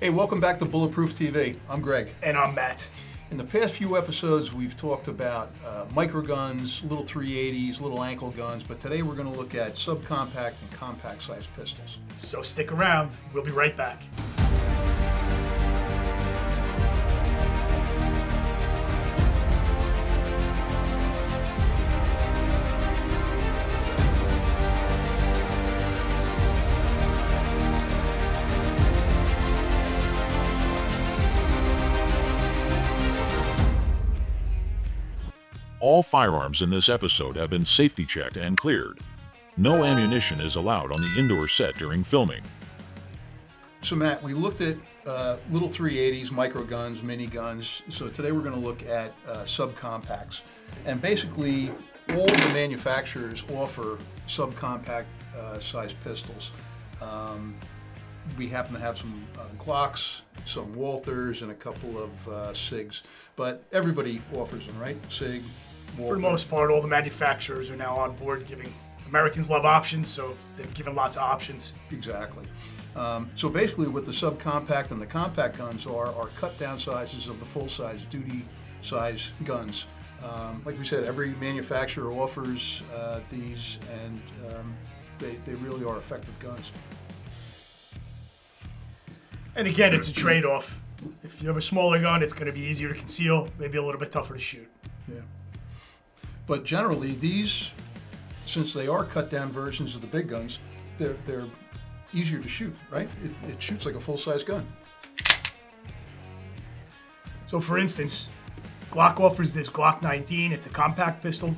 Hey, welcome back to Bulletproof TV. I'm Greg. And I'm Matt. In the past few episodes, we've talked about micro guns, little 380s, little ankle guns, but today we're going to look at subcompact and compact sized pistols. So stick around. We'll be right back. All firearms in this episode have been safety checked and cleared. No ammunition is allowed on the indoor set during filming. So Matt, we looked at little 380s, micro guns, mini guns. So today we're going to look at subcompacts. And basically, all the manufacturers offer subcompact sized pistols. We happen to have some Glocks, some Walthers, and a couple of SIGs. But everybody offers them, right? SIG, Walther. For the most part, all the manufacturers are now on board giving Americans love options, so they've given lots of options. Exactly. So basically what the subcompact and the compact guns are cut down sizes of the full-size duty size guns. Like we said, every manufacturer offers these, and they really are effective guns. And again, it's a trade-off. If you have a smaller gun, it's going to be easier to conceal, maybe a little bit tougher to shoot. Yeah. But generally, these, since they are cut-down versions of the big guns, they're easier to shoot, right? It shoots like a full-size gun. So for instance, Glock offers this Glock 19. It's a compact pistol.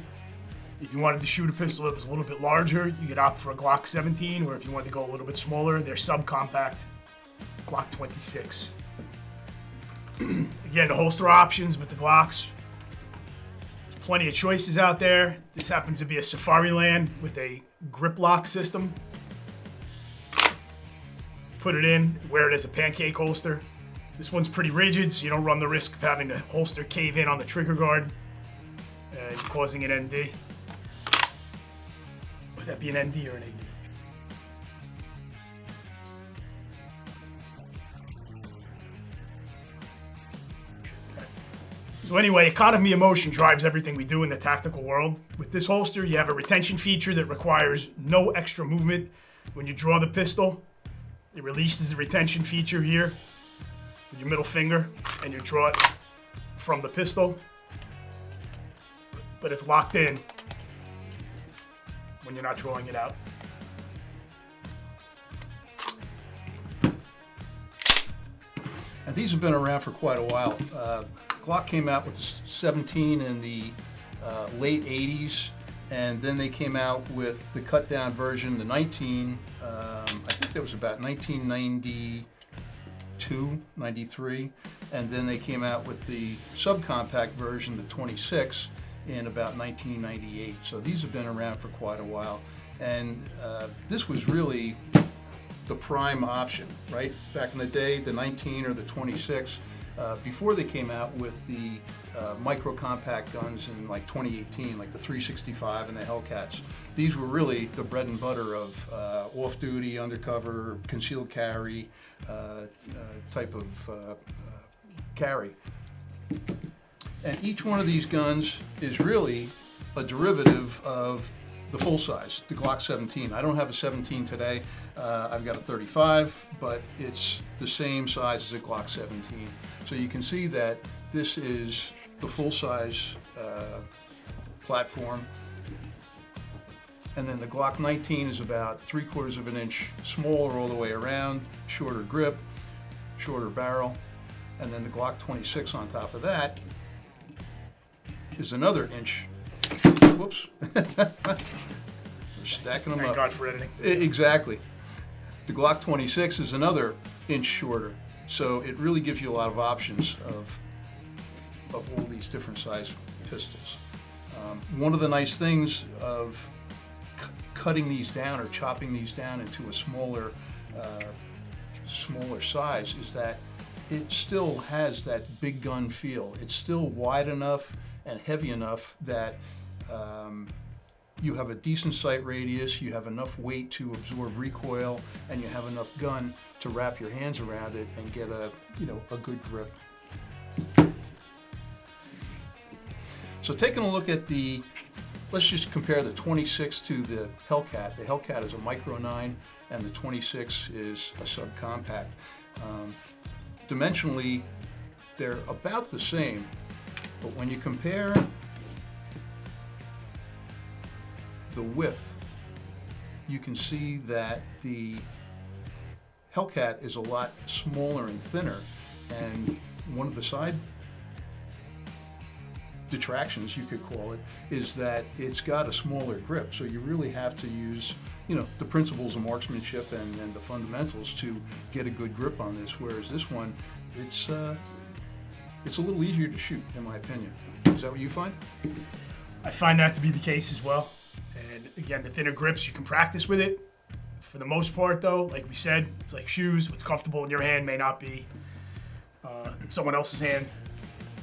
If you wanted to shoot a pistol that was a little bit larger, you could opt for a Glock 17, or if you wanted to go a little bit smaller, they're subcompact Glock 26. Again, the holster options with the Glocks. There's plenty of choices out there. This happens to be a Safariland with a grip lock system. Put it in, wear it as a pancake holster. This one's pretty rigid, so you don't run the risk of having the holster cave in on the trigger guard and causing an ND. Would that be an ND or an AD? So anyway, economy of motion drives everything we do in the tactical world. With this holster, you have a retention feature that requires no extra movement. When you draw the pistol, it releases the retention feature here with your middle finger, and you draw it from the pistol. But it's locked in when you're not drawing it out. And these have been around for quite a while. Glock came out with the 17 in the late 80s, and then they came out with the cut-down version, the 19, I think that was about 1992, 93, and then they came out with the subcompact version, the 26, in about 1998. So these have been around for quite a while, and this was really the prime option, right? Back in the day, the 19 or the 26, before they came out with the micro compact guns in like 2018, like the 365 and the Hellcats. These were really the bread and butter of off-duty, undercover, concealed carry type of carry. And each one of these guns is really a derivative of the full size, the Glock 17. I don't have a 17 today. I've got a 35, but it's the same size as a Glock 17. So you can see that this is the full size platform. And then the Glock 19 is about 3/4 of an inch smaller all the way around, shorter grip, shorter barrel. And then the Glock 26 on top of that is another inch. Whoops. We're stacking them Thank up. God for editing. Exactly. The Glock 26 is another inch shorter. So it really gives you a lot of options of all these different size pistols. One of the nice things of cutting these down or chopping these down into a smaller size is that it still has that big gun feel. It's still wide enough and heavy enough that you have a decent sight radius, you have enough weight to absorb recoil, and you have enough gun to wrap your hands around it and get a good grip. So taking a look at let's just compare the 26 to the Hellcat. The Hellcat is a Micro 9 and the 26 is a subcompact. Dimensionally, they're about the same, but when you compare the width, you can see that the Hellcat is a lot smaller and thinner, and one of the side detractions, you could call it, is that it's got a smaller grip. So you really have to use, the principles of marksmanship and the fundamentals to get a good grip on this. Whereas this one, it's a little easier to shoot, in my opinion. Is that what you find? I find that to be the case as well. And again, the thinner grips, you can practice with it. For the most part, though, like we said, it's like shoes. What's comfortable in your hand may not be in someone else's hand.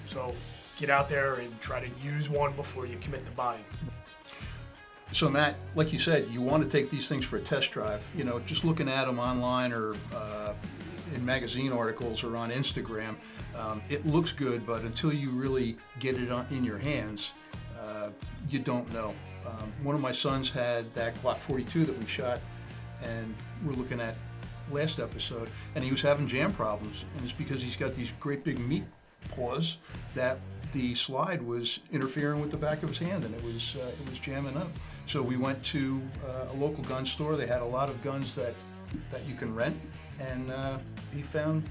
So get out there and try to use one before you commit to buying. So Matt, like you said, you want to take these things for a test drive. Just looking at them online or in magazine articles or on Instagram, it looks good, but until you really get it in your hands, you don't know. One of my sons had that Glock 42 that we shot, and we're looking at last episode, and he was having jam problems, and it's because he's got these great big meat paws that the slide was interfering with the back of his hand, and it was jamming up. So we went to a local gun store. They had a lot of guns that you can rent, and he found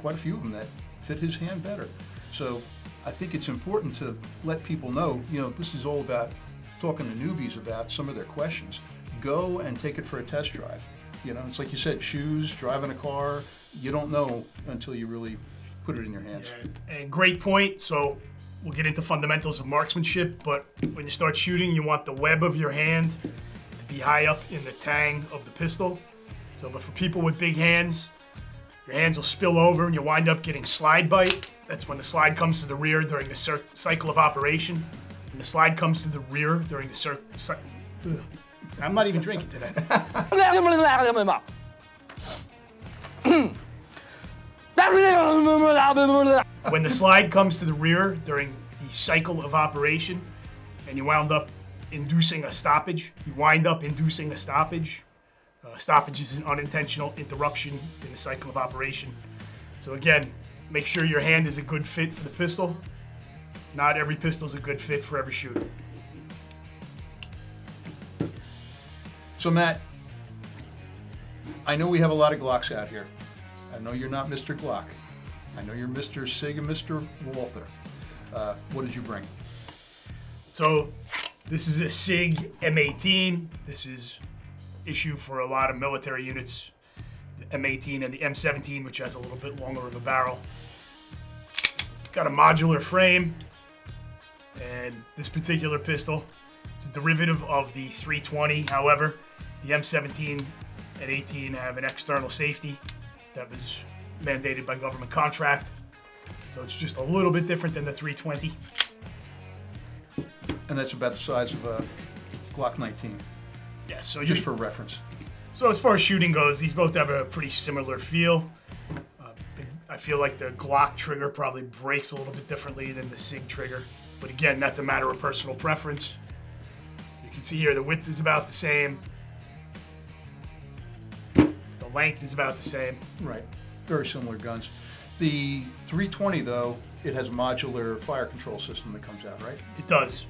quite a few of them that fit his hand better. So I think it's important to let people know, this is all about talking to newbies about some of their questions. Go and take it for a test drive. It's like you said, shoes, driving a car, you don't know until you really put it in your hands. Yeah, and great point. So we'll get into fundamentals of marksmanship, but when you start shooting, you want the web of your hand to be high up in the tang of the pistol. But for people with big hands, your hands will spill over and you wind up getting slide bite. That's when the slide comes to the rear during the cycle of operation. When the slide comes to the rear during the I'm not even drinking today. When the slide comes to the rear during the cycle of operation and you wound up inducing a stoppage, stoppage is an unintentional interruption in the cycle of operation. So again, make sure your hand is a good fit for the pistol. Not every pistol is a good fit for every shooter. So Matt, I know we have a lot of Glocks out here. I know you're not Mr. Glock. I know you're Mr. Sig and Mr. Walther. What did you bring? So this is a SIG M18. This is issued for a lot of military units. The M18 and the M17, which has a little bit longer of a barrel. It's got a modular frame. And this particular pistol, it's a derivative of the 320. However, the M17 and 18 have an external safety that was mandated by government contract. So it's just a little bit different than the 320. And that's about the size of a Glock 19. Yes, so just for reference. So as far as shooting goes, these both have a pretty similar feel. I feel like the Glock trigger probably breaks a little bit differently than the SIG trigger. But again, that's a matter of personal preference. You can see here the width is about the same. The length is about the same. Right, very similar guns. The 320 though, it has a modular fire control system that comes out, right? It does.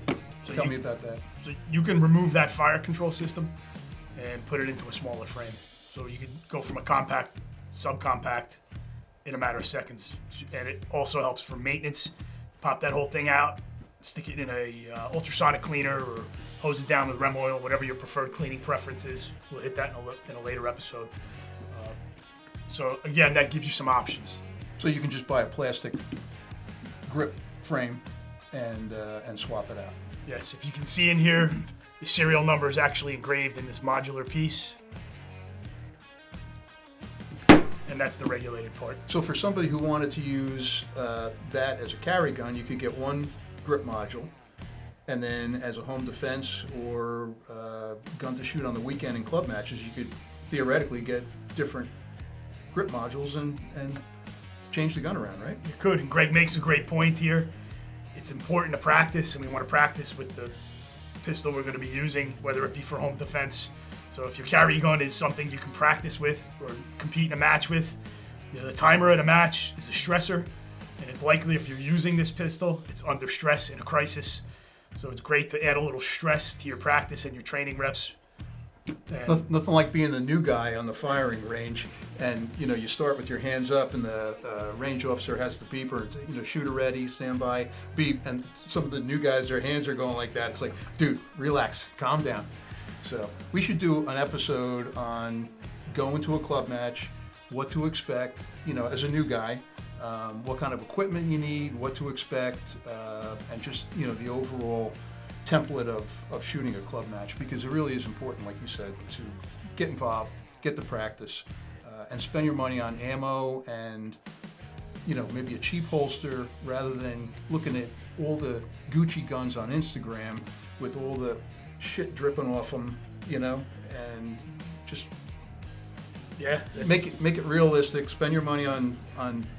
So Tell me about that. So you can remove that fire control system and put it into a smaller frame. So you can go from a compact, subcompact in a matter of seconds. And it also helps for maintenance. Pop that whole thing out, stick it in a ultrasonic cleaner or hose it down with Rem oil, whatever your preferred cleaning preference is. We'll hit that in a later episode. So again, that gives you some options. So you can just buy a plastic grip frame and swap it out. Yes, if you can see in here, the serial number is actually engraved in this modular piece. And that's the regulated part. So for somebody who wanted to use that as a carry gun, you could get one grip module, And then as a home defense or gun to shoot on the weekend in club matches, you could theoretically get different grip modules and change the gun around, right? You could, and Greg makes a great point here. It's important to practice, and we want to practice with the pistol we're going to be using, whether it be for home defense. So if your carry gun is something you can practice with or compete in a match with, the timer at a match is a stressor, and it's likely if you're using this pistol, it's under stress in a crisis. So it's great to add a little stress to your practice and your training reps. Nothing like being the new guy on the firing range, and you start with your hands up, and the range officer has the beeper, shooter ready, stand by, beep, and some of the new guys, their hands are going like that. It's like, dude, relax, calm down. So we should do an episode on going to a club match, what to expect, as a new guy, what kind of equipment you need, what to expect, and just the overall template of shooting a club match, because it really is important, like you said, to get involved, get the practice, and spend your money on ammo and maybe a cheap holster rather than looking at all the Gucci guns on Instagram with all the shit dripping off them, and just make it realistic. Spend your money on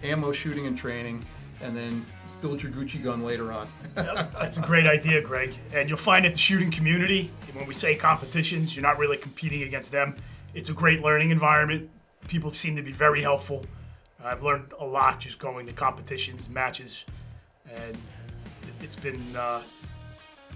ammo, shooting, and training, and then build your Gucci gun later on. Yep, that's a great idea, Greg. And you'll find at the shooting community, when we say competitions, you're not really competing against them. It's a great learning environment. People seem to be very helpful. I've learned a lot just going to competitions, matches, and it's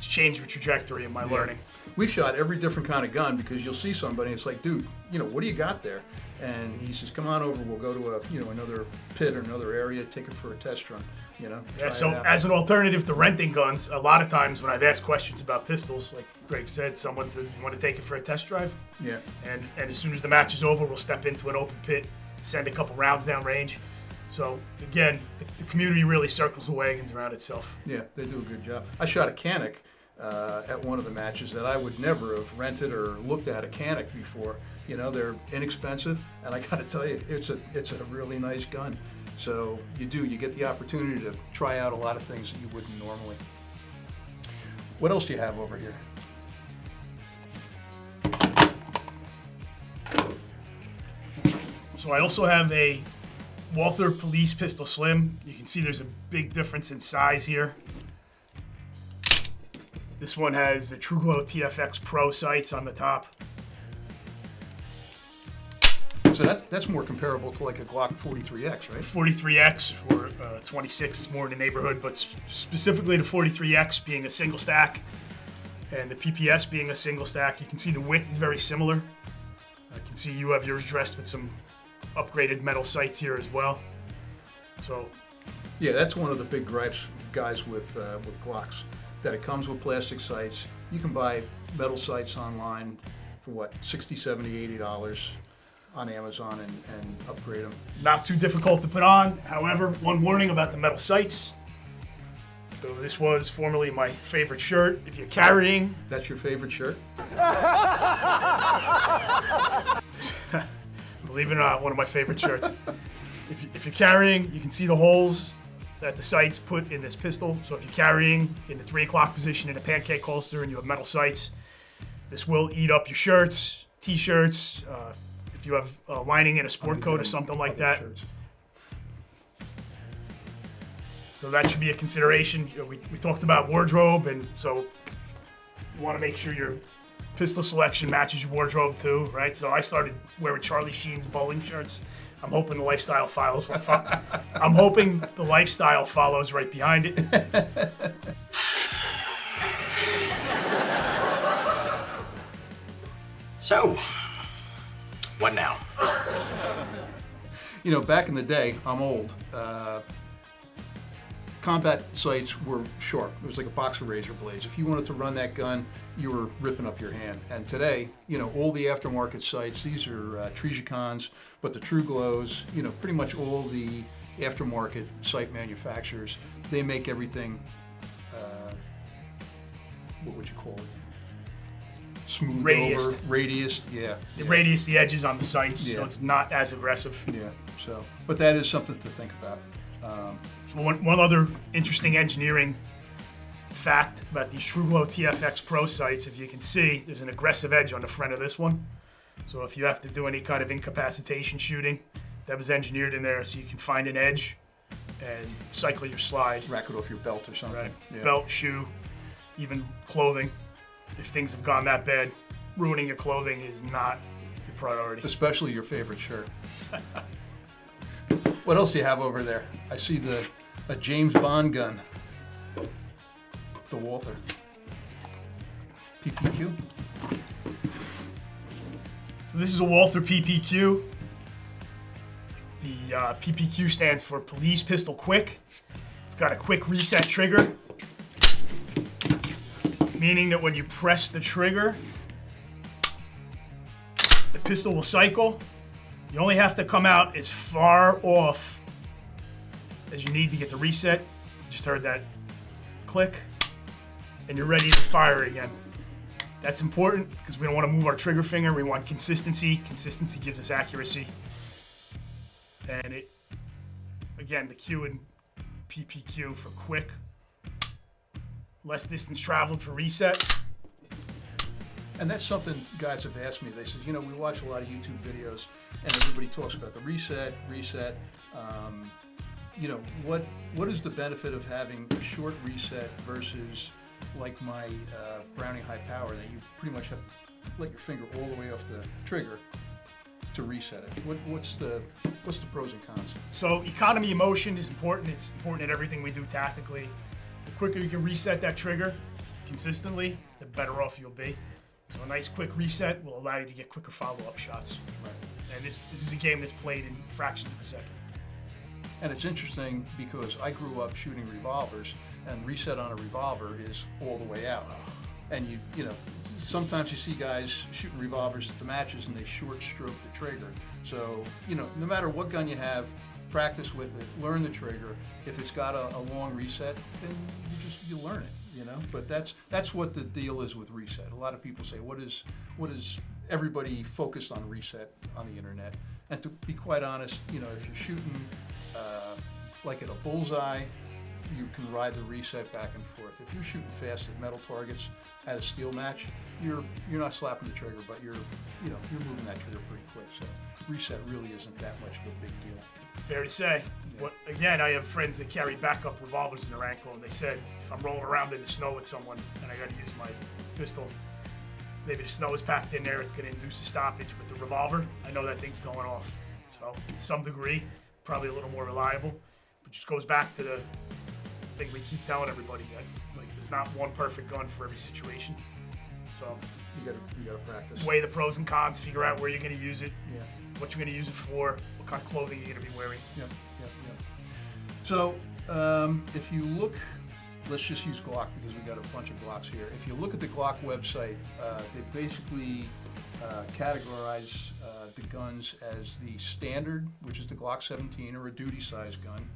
changed the trajectory of my learning. We've shot every different kind of gun, because you'll see somebody, it's like, dude, what do you got there? And he says, come on over, we'll go to another pit or another area, take it for a test run. So as an alternative to renting guns, a lot of times when I've asked questions about pistols, like Greg said, someone says, you want to take it for a test drive? Yeah. And as soon as the match is over, we'll step into an open pit, send a couple rounds down range. So again, the community really circles the wagons around itself. Yeah, they do a good job. I shot a Canic at one of the matches that I would never have rented or looked at a Canic before. They're inexpensive, and I got to tell you, it's a really nice gun. So you get the opportunity to try out a lot of things that you wouldn't normally. What else do you have over here? So I also have a Walther Police Pistol Slim. You can see there's a big difference in size here. This one has the TrueGlow TFX Pro sights on the top. So that's more comparable to like a Glock 43X, right? 43X or 26 is more in the neighborhood, but specifically the 43X being a single stack and the PPS being a single stack. You can see the width is very similar. I can see you have yours dressed with some upgraded metal sights here as well. So, yeah, that's one of the big gripes, guys, with Glocks, that it comes with plastic sights. You can buy metal sights online for what, $60, $70, $80 on Amazon and upgrade them. Not too difficult to put on. However, one warning about the metal sights. So this was formerly my favorite shirt. If you're carrying... That's your favorite shirt? Believe it or not, one of my favorite shirts. If you're carrying, you can see the holes that the sights put in this pistol. So if you're carrying in the 3 o'clock position in a pancake holster and you have metal sights, this will eat up your shirts, t-shirts, if you have lining in a sport coat or something like that. Shirts. So that should be a consideration. We talked about wardrobe, and so you want to make sure your pistol selection matches your wardrobe too, right? So I started wearing Charlie Sheen's bowling shirts. I'm hoping the lifestyle follows. I'm hoping the lifestyle follows right behind it. So, what now? Back in the day, I'm old. Combat sights were sharp. It was like a box of razor blades. If you wanted to run that gun, you were ripping up your hand. And today, all the aftermarket sights, these are Trijicons, but the TrueGlows, pretty much all the aftermarket sight manufacturers, they make everything, what would you call it? Smooth Radiused. over, radiused, yeah. Radius the edges on the sights, so Yeah. it's not as aggressive. Yeah, but that is something to think about. So one other interesting engineering fact about these TrueGlow TFX Pro sights, if you can see, there's an aggressive edge on the front of this one. So if you have to do any kind of incapacitation shooting, that was engineered in there so you can find an edge and cycle your slide. Rack it off your belt or something. Right. Yeah. Belt, shoe, even clothing. If things have gone that bad, ruining your clothing is not your priority. Especially your favorite shirt. What else do you have over there? I see a James Bond gun. The Walther. PPQ. So this is a Walther PPQ. The PPQ stands for Police Pistol Quick. It's got a quick reset trigger, meaning that when you press the trigger, the pistol will cycle. You only have to come out as far off as you need to get the reset. Just heard that click, and you're ready to fire again. That's important because we don't want to move our trigger finger. We want consistency. Consistency gives us accuracy. And it, again, the Q in PPQ for quick, less distance traveled for reset. And that's something guys have asked me. They said, you know, we watch a lot of YouTube videos and everybody talks about the reset. You know, what is the benefit of having a short reset versus like my Browning high power that you pretty much have to let your finger all the way off the trigger to reset it? What's the pros and cons? So economy of motion is important. It's important in everything we do tactically. The quicker you can reset that trigger consistently, the better off you'll be. So a nice quick reset will allow you to get quicker follow-up shots. Right. And this is a game that's played in fractions of a second. And it's interesting because I grew up shooting revolvers, and reset on a revolver is all the way out. And you know, sometimes you see guys shooting revolvers at the matches and they short stroke the trigger. So, you know, no matter what gun you have, practice with it, learn the trigger. If it's got a long reset, then you learn it, you know? But that's what the deal is with reset. A lot of people say, what is everybody focused on reset on the internet? And to be quite honest, you know, if you're shooting like at a bullseye, you can ride the reset back and forth. If you're shooting fast at metal targets at a steel match, you're not slapping the trigger, but you're moving that trigger pretty quick. So reset really isn't that much of a big deal. Fair to say. Yeah. Again, I have friends that carry backup revolvers in their ankle, and they said if I'm rolling around in the snow with someone and I got to use my pistol, maybe the snow is packed in there, it's going to induce a stoppage. With the revolver, I know that thing's going off. So to some degree, probably a little more reliable. But just goes back to the thing we keep telling everybody that like there's not one perfect gun for every situation. So You gotta practice. weigh the pros and cons, figure out where you're going to use it, Yeah. what you're going to use it for, what kind of clothing you're going to be wearing. Yep. So if you look, let's just use Glock because we got a bunch of Glocks here. If you look at the Glock website, they basically categorize the guns as the standard, which is the Glock 17 or a duty size gun,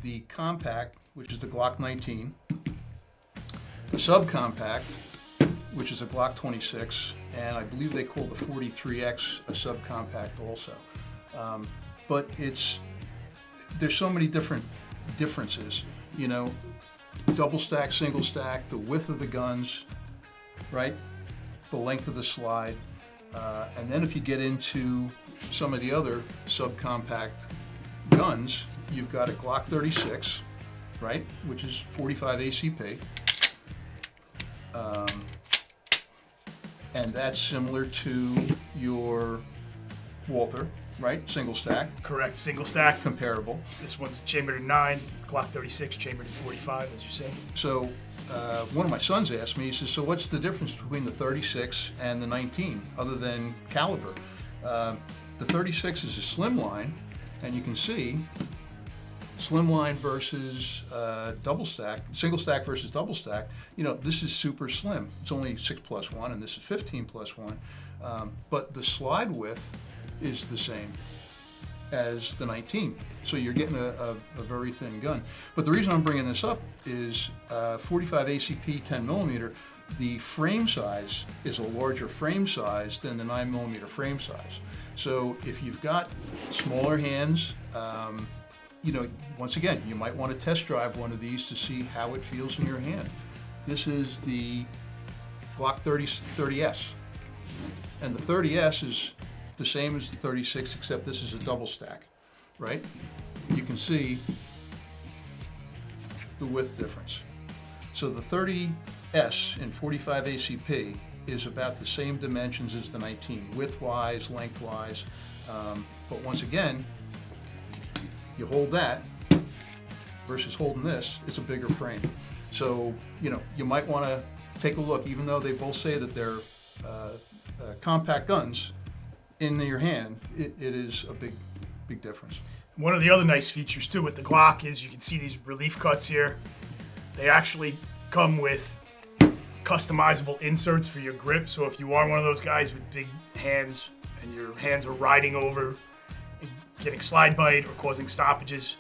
the compact, which is the Glock 19, the subcompact, which is a Glock 26, and I believe they call the 43X a subcompact also. But there's so many different differences, you know, double stack, single stack, the width of the guns, right? The length of the slide. And then if you get into some of the other subcompact guns, you've got a Glock 36, right, which is 45 ACP. And that's similar to your Walther, right? Single stack, Correct, single stack. comparable. This one's chambered in 9, Glock 36 chambered in 45, as you said. So one of my sons asked me, he says, so what's the difference between the 36 and the 19, other than caliber? The 36 is a slim line, and you can see slim line versus double stack, single stack versus double stack. You know, this is super slim. It's only 6+1, and this is 15+1. But the slide width is the same as the 19. So you're getting a very thin gun. But the reason I'm bringing this up is 45 ACP 10mm, the frame size is a larger frame size than the 9mm frame size. So if you've got smaller hands, you know, once again, you might want to test drive one of these to see how it feels in your hand. This is the Glock 30S. And the 30S is the same as the 36, except this is a double stack, right? You can see the width difference. So the 30S in 45 ACP is about the same dimensions as the 19, width-wise, length-wise. But once again, you hold that versus holding this, it's a bigger frame. So, you might want to take a look, even though they both say that they're compact guns, in your hand, it is a big difference. One of the other nice features too with the Glock is you can see these relief cuts here. They actually come with customizable inserts for your grip. So if you are one of those guys with big hands and your hands are riding over and getting slide bite or causing stoppages,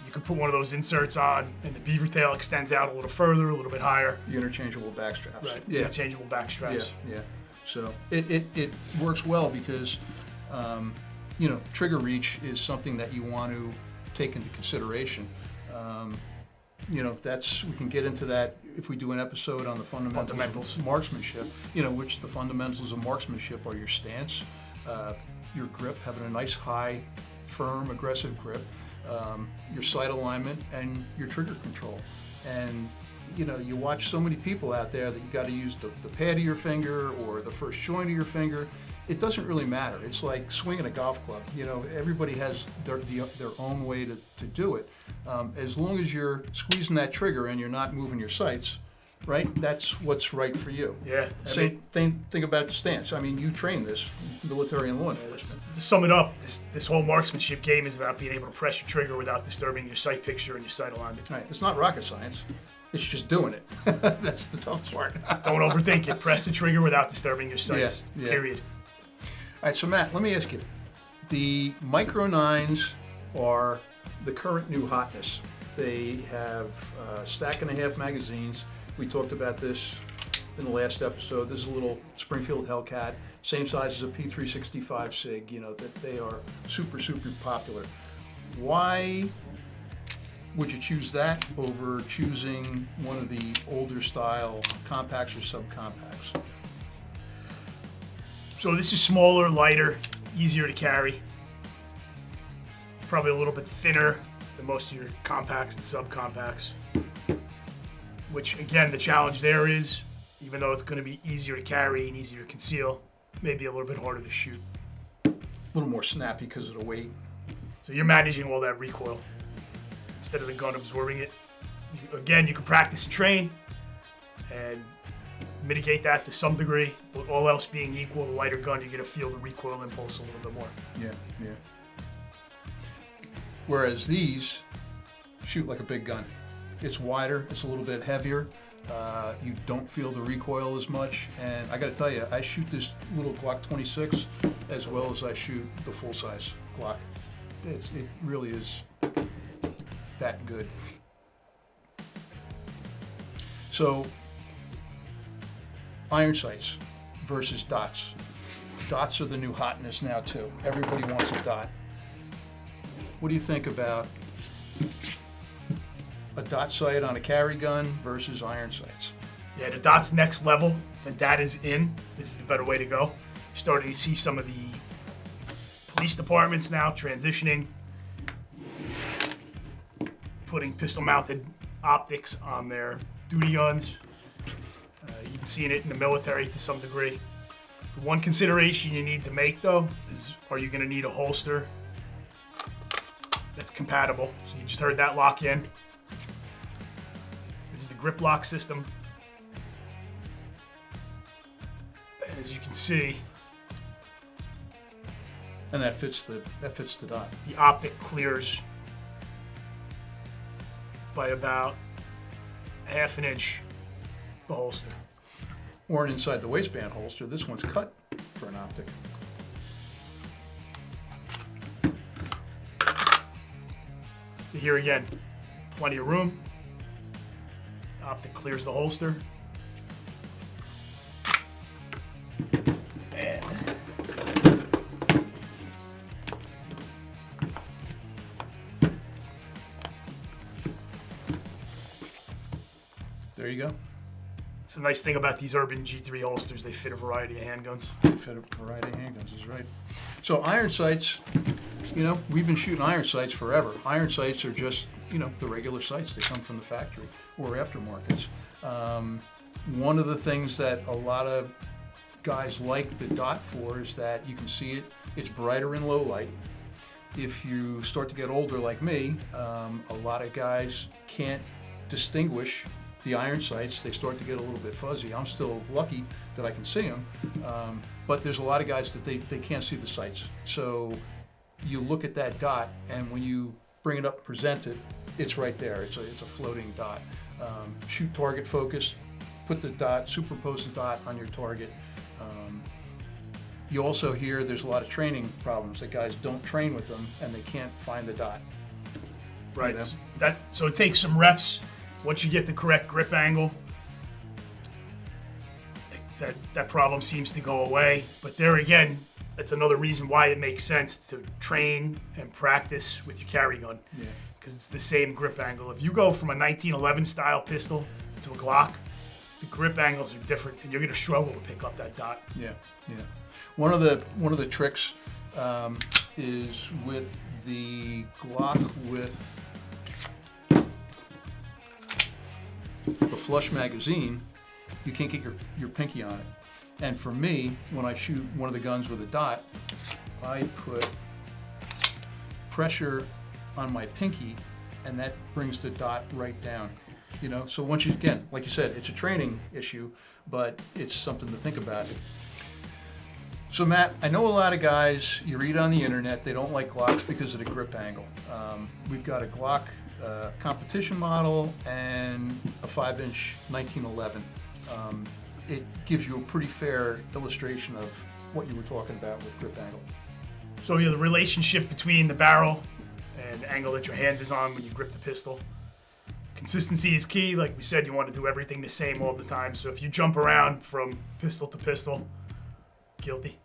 you can put one of those inserts on and the beaver tail extends out a little further, a little bit higher. The interchangeable back straps. Right, Yeah. interchangeable back straps. Yeah. So it works well because, trigger reach is something that you want to take into consideration. We can get into that if we do an episode on the fundamentals of marksmanship, which the fundamentals of marksmanship are your stance, your grip, having a nice high, firm, aggressive grip, your sight alignment, and your trigger control. And you watch so many people out there that you got to use the pad of your finger or the first joint of your finger. It doesn't really matter. It's like swinging a golf club. Everybody has their own way to do it. As long as you're squeezing that trigger and you're not moving your sights, right? That's what's right for you. Yeah. Same thing about stance. I mean, you train this, military and law enforcement. To sum it up, this whole marksmanship game is about being able to press your trigger without disturbing your sight picture and your sight alignment. Right. It's not rocket science. It's just doing it. That's the tough part. Don't overthink it. Press the trigger without disturbing your sights. Yeah. Period. All right, so Matt, let me ask you. The Micro 9s are the current new hotness. They have stack and a half magazines. We talked about this in the last episode. This is a little Springfield Hellcat, same size as a P365 SIG, that they are super, super popular. Why would you choose that over choosing one of the older style compacts or subcompacts? So this is smaller, lighter, easier to carry. Probably a little bit thinner than most of your compacts and subcompacts. Which again, the challenge there is, even though it's going to be easier to carry and easier to conceal, maybe a little bit harder to shoot. A little more snappy because of the weight. So you're managing all that recoil instead of the gun absorbing it. Again, you can practice and train and mitigate that to some degree, but all else being equal, the lighter gun, you're going to feel the recoil impulse a little bit more. Yeah. Whereas these shoot like a big gun. It's wider, it's a little bit heavier. You don't feel the recoil as much. And I got to tell you, I shoot this little Glock 26 as well as I shoot the full-size Glock. It really is that good. So, iron sights versus dots. Dots are the new hotness now too. Everybody wants a dot. What do you think about a dot sight on a carry gun versus iron sights? Yeah, the dot's next level. The dot is in. This is the better way to go. You're starting to see some of the police departments now transitioning, putting pistol-mounted optics on their duty guns. You've seen it in the military to some degree. The one consideration you need to make, though, is are you going to need a holster that's compatible? So you just heard that lock in. This is the grip lock system. As you can see, And that fits the dot. the optic clears by about half an inch the holster. Or an inside the waistband holster. This one's cut for an optic. So here again, plenty of room. Optic clears the holster. And There you go. the nice thing about these Urban G3 holsters. They fit a variety of handguns. They fit a variety of handguns, is right. So iron sights, we've been shooting iron sights forever. Iron sights are just, the regular sights. They come from the factory or aftermarkets. One of the things that a lot of guys like the dot for is that you can see it. It's brighter in low light. If you start to get older like me, a lot of guys can't distinguish the iron sights. They start to get a little bit fuzzy. I'm still lucky that I can see them, but there's a lot of guys that they can't see the sights. So you look at that dot, and when you bring it up and present it, it's right there. It's a floating dot. Shoot target focus, put the dot, superimpose the dot on your target. You also hear there's a lot of training problems that guys don't train with them and they can't find the dot. Right. So it takes some reps. Once you get the correct grip angle, that problem seems to go away. But there again, that's another reason why it makes sense to train and practice with your carry gun. Yeah. Because it's the same grip angle. If you go from a 1911 style pistol to a Glock, the grip angles are different, and you're going to struggle to pick up that dot. Yeah, yeah. One of the tricks is with the Glock with the flush magazine. You can't get your pinky on it. And for me, when I shoot one of the guns with a dot, I put pressure on my pinky, and that brings the dot right down. So once you, again, like you said, it's a training issue, but it's something to think about. So Matt, I know a lot of guys, you read on the internet, they don't like Glocks because of the grip angle. We've got a Glock competition model and a 5-inch 1911. It gives you a pretty fair illustration of what you were talking about with grip angle. So the relationship between the barrel and the angle that your hand is on when you grip the pistol. Consistency is key. Like we said, you want to do everything the same all the time. So if you jump around from pistol to pistol, guilty.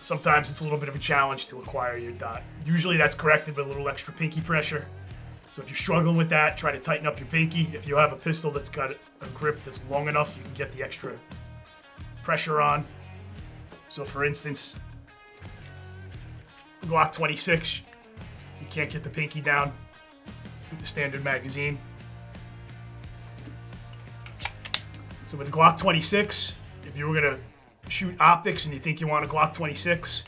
Sometimes it's a little bit of a challenge to acquire your dot. Usually that's corrected with a little extra pinky pressure. So if you're struggling with that, try to tighten up your pinky. If you have a pistol that's got a grip that's long enough, you can get the extra pressure on. So for instance, Glock 26, you can't get the pinky down with the standard magazine. So with the Glock 26, if you were going to shoot optics and you think you want a Glock 26,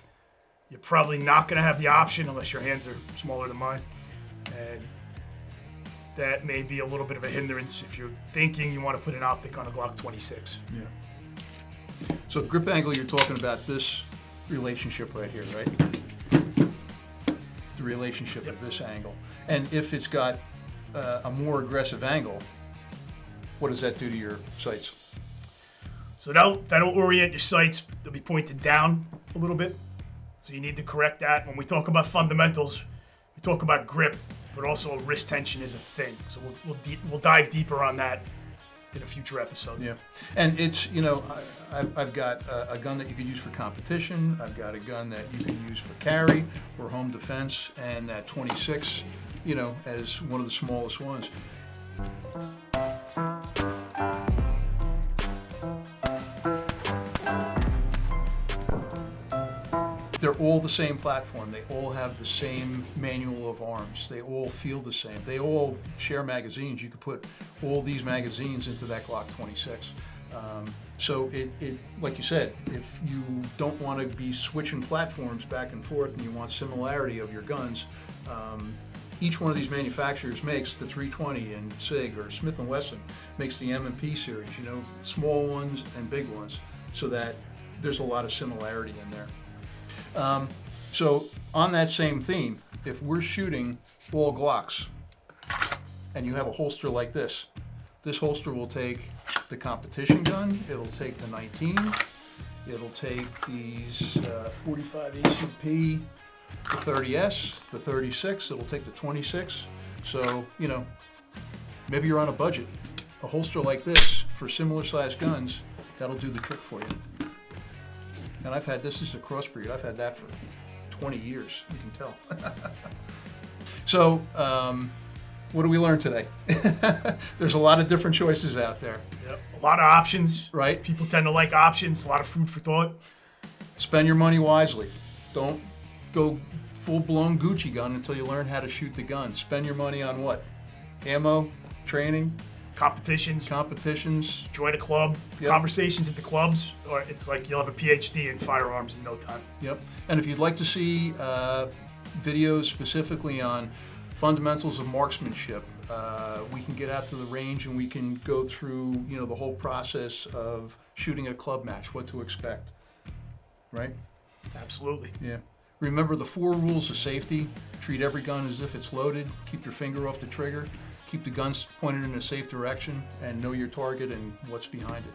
you're probably not going to have the option unless your hands are smaller than mine. And that may be a little bit of a hindrance if you're thinking you want to put an optic on a Glock 26. Yeah. So grip angle, you're talking about this relationship right here, right? The relationship of this angle. And if it's got a more aggressive angle, what does that do to your sights? So that'll orient your sights. They'll be pointed down a little bit. So you need to correct that. When we talk about fundamentals, we talk about grip, but also wrist tension is a thing. So we'll dive deeper on that in a future episode. Yeah, and it's, I've got a gun that you could use for competition. I've got a gun that you can use for carry or home defense, and that 26, as one of the smallest ones. They're all the same platform. They all have the same manual of arms. They all feel the same. They all share magazines. You could put all these magazines into that Glock 26. So it, like you said, if you don't want to be switching platforms back and forth and you want similarity of your guns, each one of these manufacturers makes the 320 and SIG, or Smith & Wesson makes the M&P series, small ones and big ones, so that there's a lot of similarity in there. So on that same theme, if we're shooting all Glocks and you have a holster like this holster will take the competition gun, it'll take the 19, it'll take these 45 ACP, the 30S, the 36, it'll take the 26. So, maybe you're on a budget. A holster like this for similar sized guns, that'll do the trick for you. And I've had this is a crossbreed. I've had that for 20 years, you can tell. So what do we learn today? There's a lot of different choices out there, Yep. A lot of options. right? People tend to like options. A lot of food for thought. Spend your money wisely. Don't go full-blown Gucci gun until you learn how to shoot the gun. Spend your money on what? Ammo, training, Competitions. competitions. Join a club. Yep. Conversations at the clubs, or it's like you'll have a PhD in firearms in no time. Yep. And if you'd like to see videos specifically on fundamentals of marksmanship, we can get out to the range and we can go through, the whole process of shooting a club match, what to expect, right? Absolutely. Yeah. Remember the 4 rules of safety. Treat every gun as if it's loaded. Keep your finger off the trigger. Keep the guns pointed in a safe direction, and know your target and what's behind it.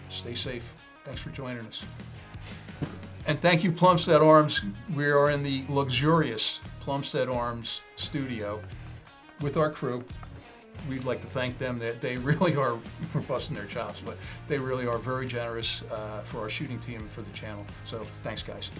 Stay safe. Thanks for joining us. And thank you, Plumstead Arms. We are in the luxurious Plumstead Arms studio with our crew. We'd like to thank them. They really are, we're busting their chops, but they really are very generous for our shooting team and for the channel. So thanks, guys.